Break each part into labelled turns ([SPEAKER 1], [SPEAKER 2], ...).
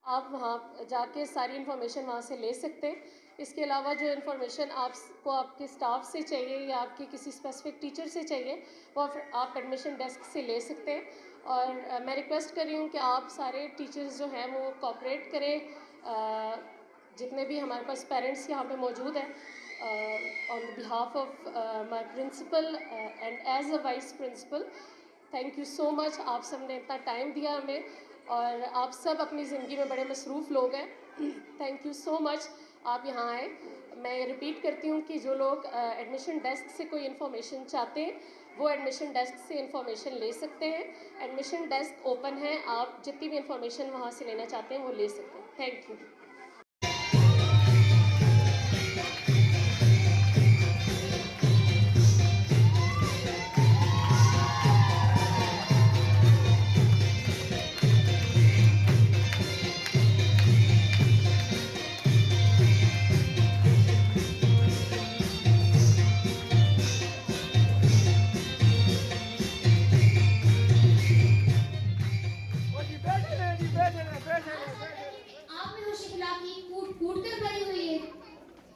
[SPEAKER 1] आप वहाँ जाके सारी इन्फॉर्मेशन वहाँ से ले सकते हैं। इसके अलावा जो इन्फॉर्मेशन आपको आपके स्टाफ से चाहिए या आपके किसी स्पेसिफिक टीचर से चाहिए वो आप एडमिशन डेस्क से ले सकते हैं। और मैं रिक्वेस्ट कर रही हूँ कि आप सारे टीचर्स जो हैं वो कोऑपरेट करें। जितने भी हमारे पास पेरेंट्स यहाँ पे मौजूद हैं, on behalf of my principal and as a vice principal, thank you so much. आप सब ने इतना टाइम दिया हमें और आप सब अपनी ज़िंदगी में बड़े मसरूफ़ लोग हैं। थैंक यू सो मच आप यहाँ आए। मैं रिपीट करती हूँ कि जो लोग एडमिशन डेस्क से कोई इन्फॉर्मेशन चाहते हैं वो एडमिशन डेस्क से इन्फॉर्मेशन ले सकते हैं। एडमिशन डेस्क ओपन है, आप जितनी भी इन्फॉर्मेशन वहाँ से लेना चाहते हैं वो ले सकते हैं। Thank you.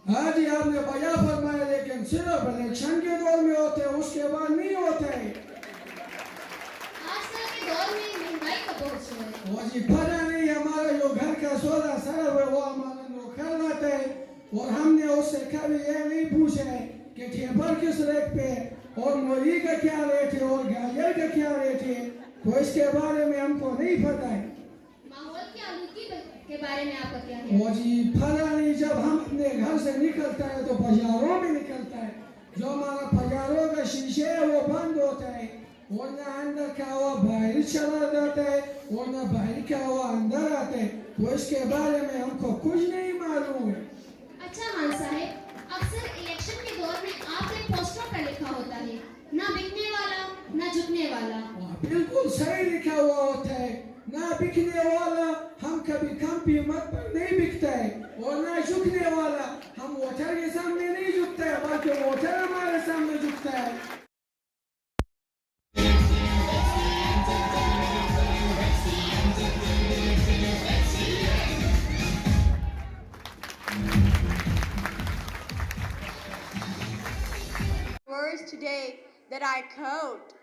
[SPEAKER 2] हाँ जी, आपने बया फरमाया, लेकिन सिर्फ इलेक्शन के दौर में होते हैं, उसके बाद नहीं होते हैं।
[SPEAKER 3] आजकल के दौर में महंगाई का बोझ है।
[SPEAKER 2] वो जी पता नहीं, हमारा जो घर का सौदा सारा है वो हमारे लोग कर लाते हैं और हमने उससे कभी ये नहीं पूछा है कि ठेपर किस रेट पे और मूली का क्या रेट है और गाजर का क्या रेट है, तो इसके बारे में हमको नहीं पता है।
[SPEAKER 3] माहौल की आलूगी के बारे में आपका क्या है?
[SPEAKER 2] वो जी पता नहीं, जब हम अपने घर से निकलता है तो बाजारों में निकलता है, जो हमारा बाजारों का शीशे है वो बंद होता है, वरना अंदर का हवा बाहर चला जाता है, वरना बाहर का हवा अंदर आता है, तो इसके बारे में हमको कुछ नहीं मालूम है।
[SPEAKER 3] अच्छा मान साहब, अक्सर इलेक्शन के दौर में आपके पोस्टरों पर लिखा होता है ना बिकने वाला ना झुकने वाला।
[SPEAKER 2] बिल्कुल सही लिखा हुआ होता है, ना बिकने वाला हम कभी कम कीमत पर नहीं बिकता है और ना झुकने वाला हम वोटर के सामने नहीं झुकता है, बल्कि वोटर हमारे सामने झुकता है।
[SPEAKER 4] Words today that I quote: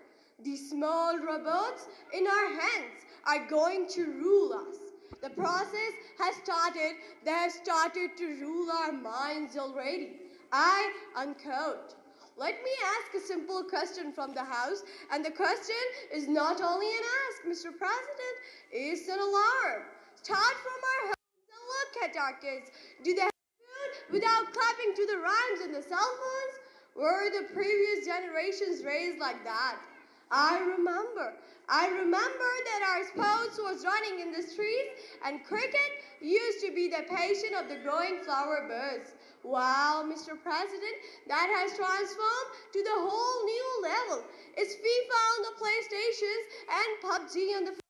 [SPEAKER 4] the small robots in our hands are going to rule us. The process has started. They have started to rule our minds already. I unquote. Let me ask a simple question from the House, and the question is not only an ask, Mr. President, it's an alarm. Start from our homes and look at our kids. Do they have food without clapping to the rhymes in the cell phones? Were the previous generations raised like that? I remember that our sports was running in the streets and cricket used to be the passion of the growing flower birds. Wow, Mr. President, that has transformed to the whole new level. It's FIFA on the PlayStations and PUBG on the phones.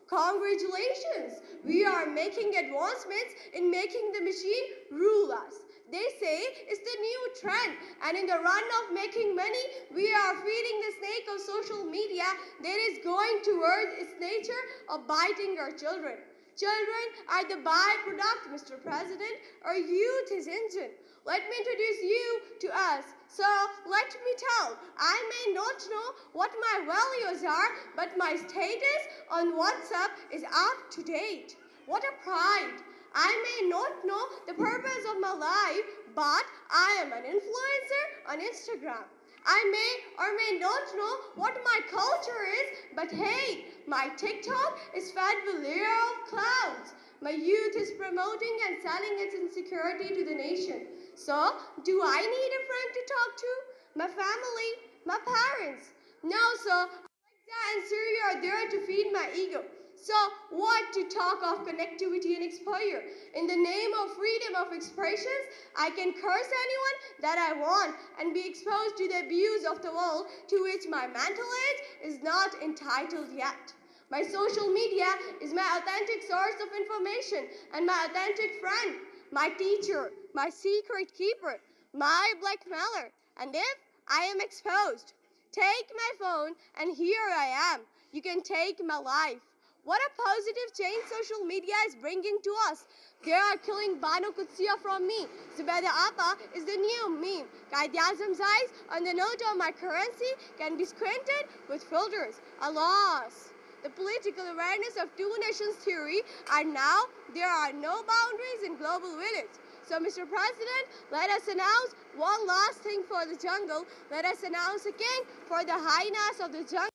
[SPEAKER 4] Congratulations! We are making advancements in making the machine rule us. They say it's the new trend, and in the run of making money, we are feeding the snake of social media that is going towards its nature of biting our children. Children are the byproduct, Mr. President. Our youth is engine. Let me introduce you to us. So let me tell, I may not know what my values are, but my status on WhatsApp is up to date. What a pride! I may not know the purpose of my life, but I am an influencer on Instagram. I may or may not know what my culture is, but hey, my TikTok is fed with layer of clouds. My youth is promoting and selling its insecurity to the nation. So, do I need a friend to talk to? My family? My parents? No, sir. Alexa and Siri are there to feed my ego. So, what to talk of connectivity and exposure? In the name of freedom of expressions, I can curse anyone that I want and be exposed to the abuse of the world to which my mental age is not entitled yet. My social media is my authentic source of information and my authentic friend, my teacher, my secret keeper, my blackmailer. And if I am exposed, take my phone and here I am. You can take my life. What a positive change social media is bringing to us. They are killing Bano Kutsia from me. Zubaida Appa is the new meme. Qaid-e-Azam's eyes on the note of my currency can be squinted with filters. Alas, the political awareness of two nations theory, and now there are no boundaries in global village. So, Mr. President, let us announce one last thing for the jungle. Let us announce a king for the hyenas of the jungle.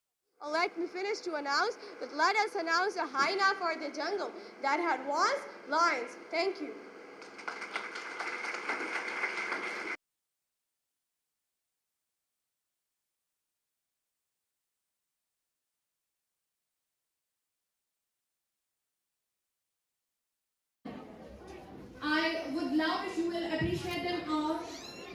[SPEAKER 4] Let me finish to announce that let us announce a hyena for the jungle that had once lions. Thank you.
[SPEAKER 5] I would love if you will appreciate them all,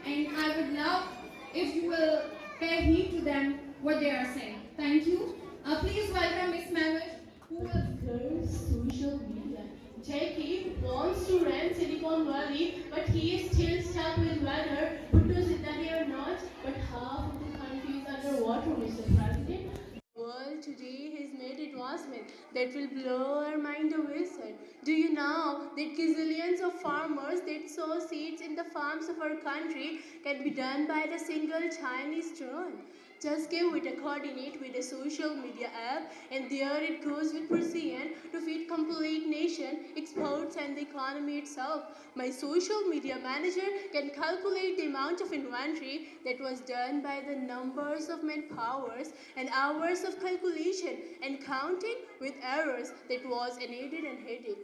[SPEAKER 5] and I would love if you will pay heed to them, what they are saying. Thank you. Please welcome Miss Manoj, who will
[SPEAKER 6] Curse social media. Jackie wants to rent Silicon Valley, but he is still stuck with weather. Bhutto's in the air not, but half of the country is underwater, Mr. President. The world today has made advancement that will blow our mind away, sir. Do you know that gazillions of farmers that sow seeds in the farms of our country can be done by the single Chinese drone? Just give it a coordinate with a social media app, and there it goes with precision to feed complete nation, exports and the economy itself. My social media manager can calculate the amount of inventory that was done by the numbers of manpowers and hours of calculation and counting with errors that was aided and headed.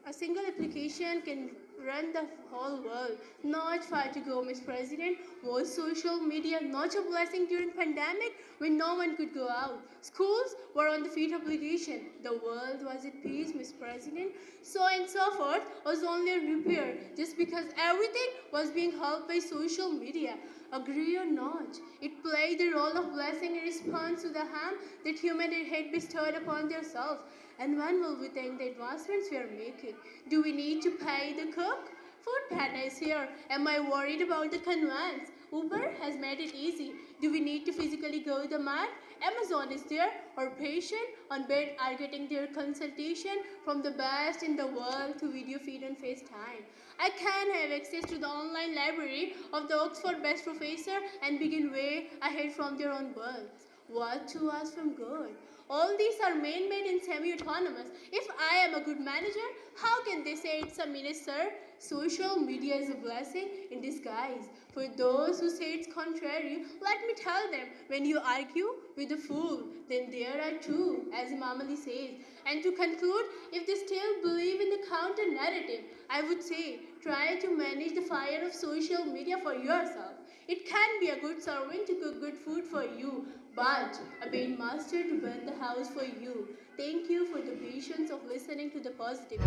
[SPEAKER 6] A single application can run the whole world. Not far to go, Mr. President. Was social media not a blessing during pandemic when no one could go out? Schools were on the feet obligation. The world was at peace, Mr. President. So on and so forth was only a repair just because everything was being helped by social media. Agree or not, it played the role of blessing in response to the harm that humanity had bestowed upon themselves. And when will we thank the advancements we are making? Do we need to pay the cook? Food Panda is here. Am I worried about the conveyance? Uber has made it easy. Do we need to physically go to the mart? Amazon is there. Or patient on bed are getting their consultation from the best in the world to video feed on FaceTime. I can have access to the online library of the Oxford Best Professor and begin way ahead from their own births. What to ask from God? All these are man-made and semi-autonomous. If I am a good manager, how can they say it's a minister? Social media is a blessing in disguise. For those who say it's contrary, let me tell them, when you argue with a fool, then there are two, as Imam Ali says. And to conclude, if they still believe in the counter-narrative, I would say, try to manage the fire of social media for yourself. It can be a good servant to cook good food for you, but a bad master to burn the house for you. Thank you for the patience of listening to the positive.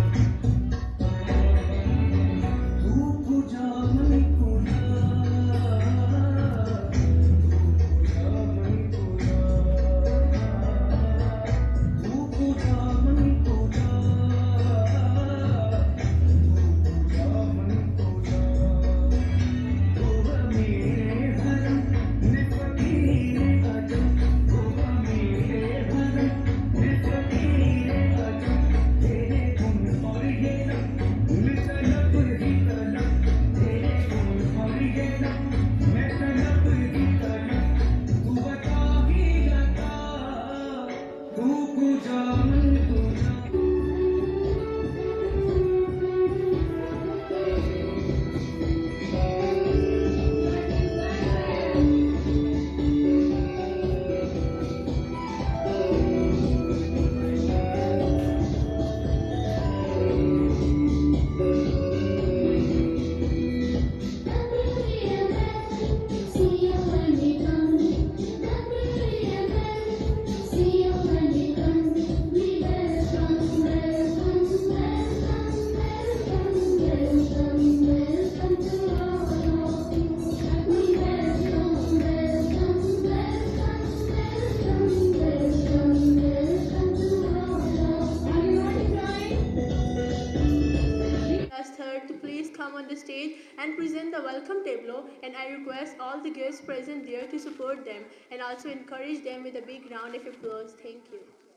[SPEAKER 6] present the welcome tableau, and I request all the guests present there to support them and also encourage them with a big round of applause. Thank you.